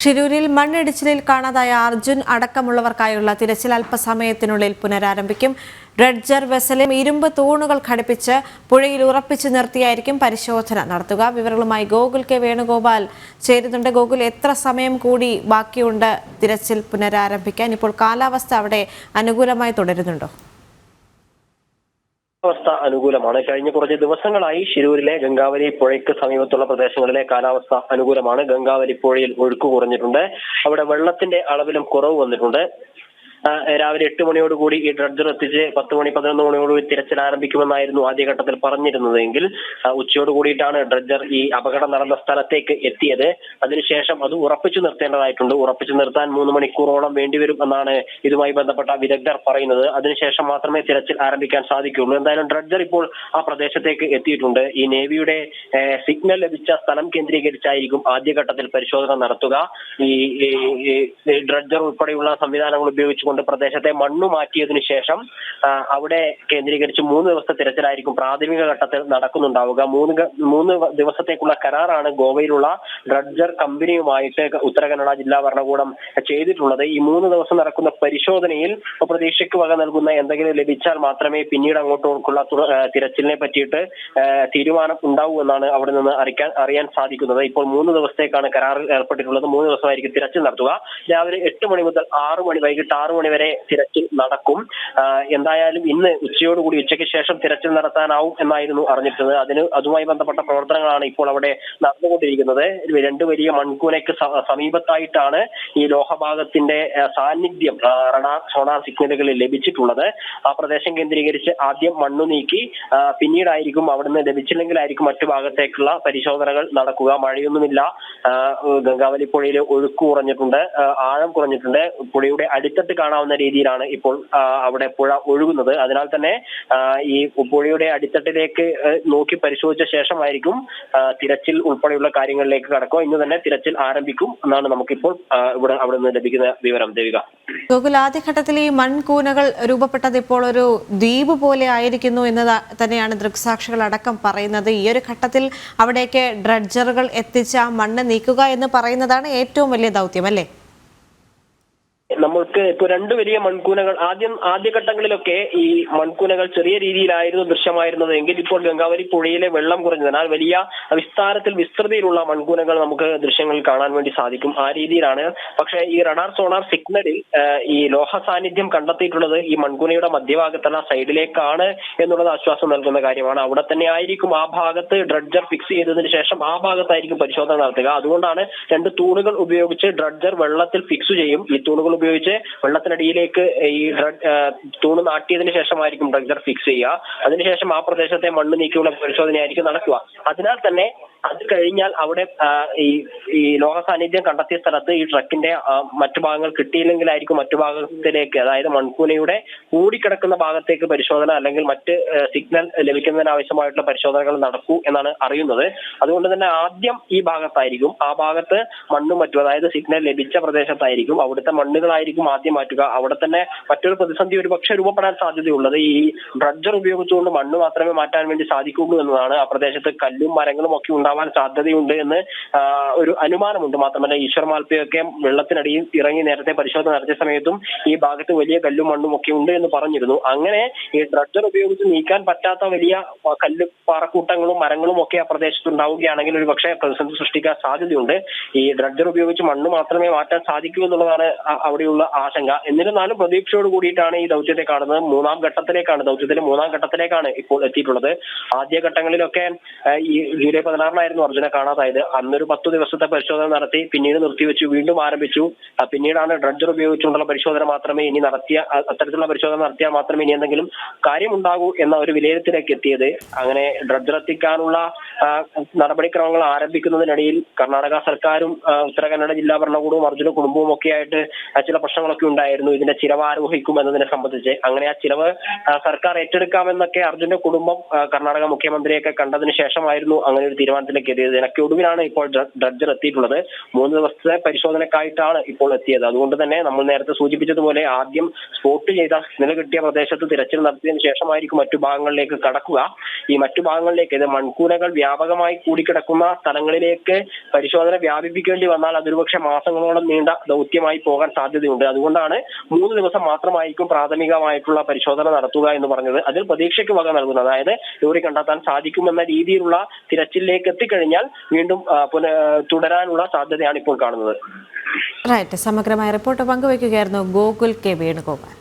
ഷിരൂരിൽ മണ്ണിടിച്ചിലിൽ കാണാതായ അർജുൻ അടക്കമുള്ളവർക്കായുള്ള തിരച്ചിൽ അല്പസമയത്തിനുള്ളിൽ പുനരാരംഭിക്കും. ഡ്രഡ്ജർ വെസലും ഇരുമ്പ് തൂണുകൾ ഘടിപ്പിച്ച് പുഴയിൽ ഉറപ്പിച്ചു നിർത്തിയായിരിക്കും പരിശോധന നടത്തുക. വിവരങ്ങളുമായി ഗോകുൽ കെ വേണുഗോപാൽ ചേരുന്നുണ്ട്. ഗോകുൽ, എത്ര സമയം കൂടി ബാക്കിയുണ്ട് തിരച്ചിൽ പുനരാരംഭിക്കാൻ? ഇപ്പോൾ കാലാവസ്ഥ അവിടെ അനുകൂലമായി തുടരുന്നുണ്ടോ? കാലാവസ്ഥ അനുകൂലമാണ്. കഴിഞ്ഞ കുറച്ച് ദിവസങ്ങളായി ഷിരൂരിലെ ഗംഗാവലി പുഴയ്ക്ക് സമീപത്തുള്ള പ്രദേശങ്ങളിലെ കാലാവസ്ഥ അനുകൂലമാണ്. ഗംഗാവലി പുഴയിൽ ഒഴുക്ക് കുറഞ്ഞിട്ടുണ്ട്. അവിടെ വെള്ളത്തിന്റെ അളവിലും കുറവ് വന്നിട്ടുണ്ട്. രാവിലെ 8 മണിയോടുകൂടി ഈ ഡ്രഡ്ജർ എത്തിച്ച് 10 മണി 11 മണിയോടുകൂടി തിരച്ചിൽ ആരംഭിക്കുമെന്നായിരുന്നു ആദ്യഘട്ടത്തിൽ പറഞ്ഞിരുന്നതെങ്കിൽ ഉച്ചയോട് കൂടിയിട്ടാണ് ഡ്രഡ്ജർ ഈ അപകടം നടന്ന സ്ഥലത്തേക്ക് എത്തിയത്. അതിനുശേഷം അത് ഉറപ്പിച്ചു നിർത്തേണ്ടതായിട്ടുണ്ട്. ഉറപ്പിച്ചു നിർത്താൻ 3 മണിക്കൂറോളം വേണ്ടിവരും എന്നാണ് ഇതുമായി ബന്ധപ്പെട്ട വിദഗ്ധർ പറയുന്നത്. അതിനുശേഷം മാത്രമേ തിരച്ചിൽ ആരംഭിക്കാൻ സാധിക്കുകയുള്ളൂ. എന്തായാലും ഡ്രഡ്ജർ ഇപ്പോൾ ആ പ്രദേശത്തേക്ക് എത്തിയിട്ടുണ്ട്. ഈ നേവിയുടെ സിഗ്നൽ ലഭിച്ച സ്ഥലം കേന്ദ്രീകരിച്ചായിരിക്കും ആദ്യഘട്ടത്തിൽ പരിശോധന നടത്തുക. ഈ ഡ്രഡ്ജർ ഉൾപ്പെടെയുള്ള സംവിധാനങ്ങൾ ഉപയോഗിച്ചുകൊണ്ട് പ്രദേശത്തെ മണ്ണ് മാറ്റിയതിനു ശേഷം അവിടെ കേന്ദ്രീകരിച്ച് 3 ദിവസത്തെ തിരച്ചിലായിരിക്കും പ്രാഥമിക ഘട്ടത്തിൽ നടക്കുന്നുണ്ടാവുക. 3 ദിവസത്തേക്കുള്ള കരാറാണ് ഗോവയിലുള്ള ഡ്രഡ്ജർ കമ്പനിയുമായിട്ട് ഉത്തര കന്നഡ ജില്ലാ ഭരണകൂടം ചെയ്തിട്ടുള്ളത്. ഈ 3 ദിവസം നടക്കുന്ന പരിശോധനയിൽ പ്രതീക്ഷയ്ക്ക് വക നൽകുന്ന എന്തെങ്കിലും ലഭിച്ചാൽ മാത്രമേ പിന്നീട് അങ്ങോട്ടുള്ള തിരച്ചിലിനെ പറ്റിയിട്ട് തീരുമാനം ഉണ്ടാവൂ എന്നാണ് അവിടെ നിന്ന് അറിയാൻ സാധിക്കുന്നത്. ഇപ്പോൾ 3 ദിവസത്തേക്കാണ് കരാറിൽ ഏർപ്പെട്ടിട്ടുള്ളത്. 3 ദിവസമായിരിക്കും തിരച്ചിൽ നടത്തുക. രാവിലെ 8 മണി മുതൽ 6 മണി വൈകിട്ട് 6 മണി വരെ തിരച്ചിൽ നടക്കും. എന്തായാലും ഇന്ന് ഉച്ചയോടുകൂടി ഉച്ചയ്ക്ക് ശേഷം തിരച്ചിൽ നടത്താനാവും എന്നായിരുന്നു അറിഞ്ഞിട്ടുള്ളത്. അതുമായി ബന്ധപ്പെട്ട പ്രവർത്തനങ്ങളാണ് ഇപ്പോൾ അവിടെ നടന്നുകൊണ്ടിരിക്കുന്നത്. 2 വലിയ മൺകൂനയ്ക്ക് സമീപത്തായിട്ടാണ് ഈ ലോഹഭാഗത്തിന്റെ സാന്നിധ്യം റഡാർ സോണാർ സിഗ്നലുകളിൽ ലഭിച്ചിട്ടുള്ളത്. ആ പ്രദേശം കേന്ദ്രീകരിച്ച് ആദ്യം മണ്ണു നീക്കി പിന്നീടായിരിക്കും അവിടുന്ന് ലഭിച്ചില്ലെങ്കിലായിരിക്കും മറ്റു ഭാഗത്തേക്കുള്ള പരിശോധനകൾ നടക്കുക. മഴയൊന്നുമില്ല. ഗംഗാവലി പുഴയിൽ ഒഴുക്ക് കുറഞ്ഞിട്ടുണ്ട്, ആഴം കുറഞ്ഞിട്ടുണ്ട്. പുഴയുടെ അടിത്തട്ട് കാണാവുന്ന രീതിയിലാണ് ഇപ്പോൾ അവിടെ പുഴ ഒഴുകുന്നത്. അതിനാൽ തന്നെ ഈ പുഴയുടെ അടിത്തട്ടിലേക്ക് നോക്കി പരിശോധിച്ച ശേഷമായിരിക്കും തിരച്ചിൽ ഉൾപ്പെടെയുള്ള കാര്യങ്ങളിലേക്ക് കടക്കുക. ഇന്ന് തന്നെ തിരച്ചിൽ ആരംഭിക്കും എന്നാണ് നമുക്കിപ്പോൾ അവിടെ നിന്ന് ലഭിക്കുന്ന വിവരം. ദേവിക, ഗോകുൽ, ആദ്യഘട്ടത്തിൽ ഈ മൺകൂനകൾ രൂപപ്പെട്ടത് ഇപ്പോൾ ഒരു ദ്വീപ് പോലെ ആയിരിക്കുന്നു എന്ന് തന്നെയാണ് ദൃക്സാക്ഷികൾ അടക്കം പറയുന്നത്. ഈ ഒരു ഘട്ടത്തിൽ അവിടേക്ക് ഡ്രഡ്ജറുകൾ എത്തിച്ച് ആ മണ്ണ് നീക്കുക എന്ന് പറയുന്നതാണ് ഏറ്റവും വലിയ ദൗത്യം, അല്ലേ? നമ്മൾക്ക് ഇപ്പോൾ 2 വലിയ മൺകൂനകൾ ആദ്യഘട്ടങ്ങളിലൊക്കെ ഈ മൺകൂനകൾ ചെറിയ രീതിയിലായിരുന്നു ദൃശ്യമായിരുന്നത് എങ്കിൽ ഇപ്പോൾ ഗംഗാവലി പുഴയിലെ വെള്ളം കുറഞ്ഞതിനാൽ വലിയ വിസ്തൃതിയിലുള്ള മൺകൂനകൾ നമുക്ക് ദൃശ്യങ്ങളിൽ കാണാൻ വേണ്ടി സാധിക്കും. ആ രീതിയിലാണ്. പക്ഷേ ഈ റഡാർ സോണാർ സിഗ്നലിൽ ഈ ലോഹ സാന്നിധ്യം കണ്ടെത്തിയിട്ടുള്ളത് ഈ മൺകൂനയുടെ മധ്യഭാഗത്തുള്ള സൈഡിലേക്കാണ് എന്നുള്ളത് ആശ്വാസം നൽകുന്ന കാര്യമാണ്. അവിടെ തന്നെ ആയിരിക്കും ആ ഭാഗത്ത് ഡ്രഡ്ജർ ഫിക്സ് ചെയ്തതിനു ശേഷം ആ ഭാഗത്തായിരിക്കും പരിശോധന നടത്തുക. അതുകൊണ്ടാണ് 2 തൂണുകൾ ഉപയോഗിച്ച് ഡ്രഡ്ജർ വെള്ളത്തിൽ ഫിക്സ് ചെയ്യും. ഈ തൂണുകൾ ഉപയോഗിച്ച് വെള്ളത്തിനടിയിലേക്ക് ഈ തൂണ് നാട്ടിയതിനു ശേഷമായിരിക്കും ഡ്രഡ്ജർ ഫിക്സ് ചെയ്യുക. അതിനുശേഷം ആ പ്രദേശത്തെ മണ്ണ് നീക്കിയുള്ള പരിശോധനയായിരിക്കും നടക്കുക. അതിനാൽ തന്നെ അത് കഴിഞ്ഞാൽ അവിടെ ഈ ലോഹ സാന്നിധ്യം കണ്ടെത്തിയ സ്ഥലത്ത് ഈ ട്രക്കിന്റെ മറ്റു ഭാഗങ്ങൾ കിട്ടിയില്ലെങ്കിലായിരിക്കും മറ്റു ഭാഗത്തിലേക്ക്, അതായത് മൺകൂനയുടെ കൂടിക്കിടക്കുന്ന ഭാഗത്തേക്ക് പരിശോധന അല്ലെങ്കിൽ മറ്റ് സിഗ്നൽ ലഭിക്കുന്നതിനാവശ്യമായിട്ടുള്ള പരിശോധനകൾ നടക്കൂ എന്നാണ് അറിയുന്നത്. അതുകൊണ്ട് തന്നെ ആദ്യം ഈ ഭാഗത്തായിരിക്കും. ആ ഭാഗത്ത് മണ്ണും മറ്റും, അതായത് സിഗ്നൽ ലഭിച്ച പ്രദേശത്തായിരിക്കും അവിടുത്തെ മണ്ണുകളായിരിക്കും ആദ്യം മാറ്റുക. അവിടെ തന്നെ മറ്റൊരു പ്രതിസന്ധി ഒരുപക്ഷെ രൂപപ്പെടാൻ സാധ്യതയുള്ളത് ഈ ഡ്രഡ്ജർ ഉപയോഗിച്ചുകൊണ്ട് മണ്ണ് മാത്രമേ മാറ്റാൻ വേണ്ടി സാധിക്കുള്ളൂ എന്നതാണ്. ആ പ്രദേശത്ത് കല്ലും മരങ്ങളും ഒക്കെ ഉണ്ടാവാൻ സാധ്യതയുണ്ട് എന്ന് ഒരു അനുമാനമുണ്ട്. മാത്രമല്ല ഈശ്വർ മാൽപ്പയൊക്കെ വെള്ളത്തിനടിയിൽ ഇറങ്ങി നേരത്തെ പരിശോധന നടത്തിയ സമയത്തും ഈ ഭാഗത്ത് വലിയ കല്ലും മണ്ണും ഒക്കെ ഉണ്ട് എന്ന് പറഞ്ഞിരുന്നു. അങ്ങനെ ഈ ഡ്രഡ്ജർ ഉപയോഗിച്ച് നീക്കാൻ പറ്റാത്ത വലിയ കല്ല് പാറക്കൂട്ടങ്ങളും മരങ്ങളും ഒക്കെ ആ പ്രദേശത്ത് ഉണ്ടാവുകയാണെങ്കിൽ ഒരു പക്ഷേ പ്രതിസന്ധി സൃഷ്ടിക്കാൻ സാധ്യതയുണ്ട്. ഈ ഡ്രഡ്ജർ ഉപയോഗിച്ച് മണ്ണ് മാത്രമേ മാറ്റാൻ സാധിക്കൂ എന്നുള്ളതാണ് അവിടെയുള്ള ആശങ്ക. എന്നിരുന്നാലും പ്രതീക്ഷയോട് കൂടിയിട്ടാണ് ഈ ദൗത്യത്തെ കാണുന്നത്. ദൗത്യത്തിന്റെ 3ാം ഘട്ടത്തിലേക്കാണ് ഇപ്പോൾ എത്തിയിട്ടുള്ളത്. ആദ്യഘട്ടങ്ങളിലൊക്കെ ഈ ജൂലൈ 16-നായിരുന്നു അർജുനെ കാണാതായത്. അന്നൊരു 10 ദിവസത്തെ പരിശോധന നടത്തി പിന്നീട് നിർത്തിവെച്ചു, വീണ്ടും ആരംഭിച്ചു. പിന്നീടാണ് ഡ്രഡ്ജർ ഉപയോഗിച്ചുകൊണ്ടുള്ള പരിശോധന മാത്രമേ ഇനി അത്തരത്തിലുള്ള പരിശോധന നടത്തിയാൽ മാത്രമേ ഇനി എന്തെങ്കിലും കാര്യമുണ്ടാകൂ എന്ന ഒരു വിലയിരുത്തലേക്ക് എത്തിയത്. അങ്ങനെ ഡ്രഡ്ജർ എത്തിക്കാനുള്ള നടപടിക്രമങ്ങൾ ആരംഭിക്കുന്നതിനിടയിൽ കർണാടക സർക്കാരും ഉത്തര കന്നഡ ജില്ലാ ഭരണകൂടവും അർജുന കുടുംബവും ഒക്കെ ആയിട്ട് ചില പ്രശ്നങ്ങളൊക്കെ ഉണ്ടായിരുന്നു ഇതിന്റെ ചിലവ് ആരോഹിക്കും എന്നതിനെ സംബന്ധിച്ച്. അങ്ങനെ ആ ചിലവ് സർക്കാർ ഏറ്റെടുക്കാമെന്നൊക്കെ അർജുന്റെ കുടുംബം കർണാടക മുഖ്യമന്ത്രിയൊക്കെ കണ്ടതിന് ശേഷമായിരുന്നു അങ്ങനെ ഒരു തീരുമാനത്തിലേക്ക് എത്തിയത്. ഇതിനൊടുവിലാണ് ഇപ്പോൾ ഡ്രഡ്ജർ എത്തിയിട്ടുള്ളത്. 3 ദിവസത്തെ പരിശോധനക്കായിട്ടാണ് ഇപ്പോൾ എത്തിയത്. അതുകൊണ്ട് തന്നെ നമ്മൾ നേരത്തെ സൂചിപ്പിച്ചതുപോലെ ആദ്യം സ്പോട്ട് ചെയ്ത നിലകിട്ടിയ പ്രദേശത്ത് തിരച്ചിൽ നടത്തിയതിനു ശേഷമായിരിക്കും മറ്റു ഭാഗങ്ങളിലേക്ക് കടക്കുക. ഈ മറ്റു ഭാഗങ്ങളിലേക്ക് ഇത് മൺകൂനകൾ വ്യാപകമായി കൂടിക്കിടക്കുന്ന സ്ഥലങ്ങളിലേക്ക് പരിശോധന വ്യാപിപ്പിക്കേണ്ടി വന്നാൽ അതൊരുപക്ഷെ മാസങ്ങളോളം നീണ്ട ദൗത്യമായി പോകാൻ സാധ്യതയുണ്ട്. അതുകൊണ്ടാണ് 3 ദിവസം മാത്രമായിരിക്കും പ്രാഥമികമായിട്ടുള്ള പരിശോധന നടത്തുക എന്ന് പറഞ്ഞത്. അതിൽ പ്രതീക്ഷയ്ക്ക് വക നൽകുന്നത്, അതായത് ലോറി കണ്ടെത്താൻ സാധിക്കുമെന്ന രീതിയിലുള്ള തിരച്ചിലേക്ക് എത്തിക്കഴിഞ്ഞാൽ വീണ്ടും തുടരാനുള്ള സാധ്യതയാണ് ഇപ്പോൾ കാണുന്നത്. റൈറ്റ്, സമഗ്രമായ റിപ്പോർട്ട് പങ്കുവയ്ക്കുകയായിരുന്നു ഗോകുൽ കെ വേണുഗോപാൽ.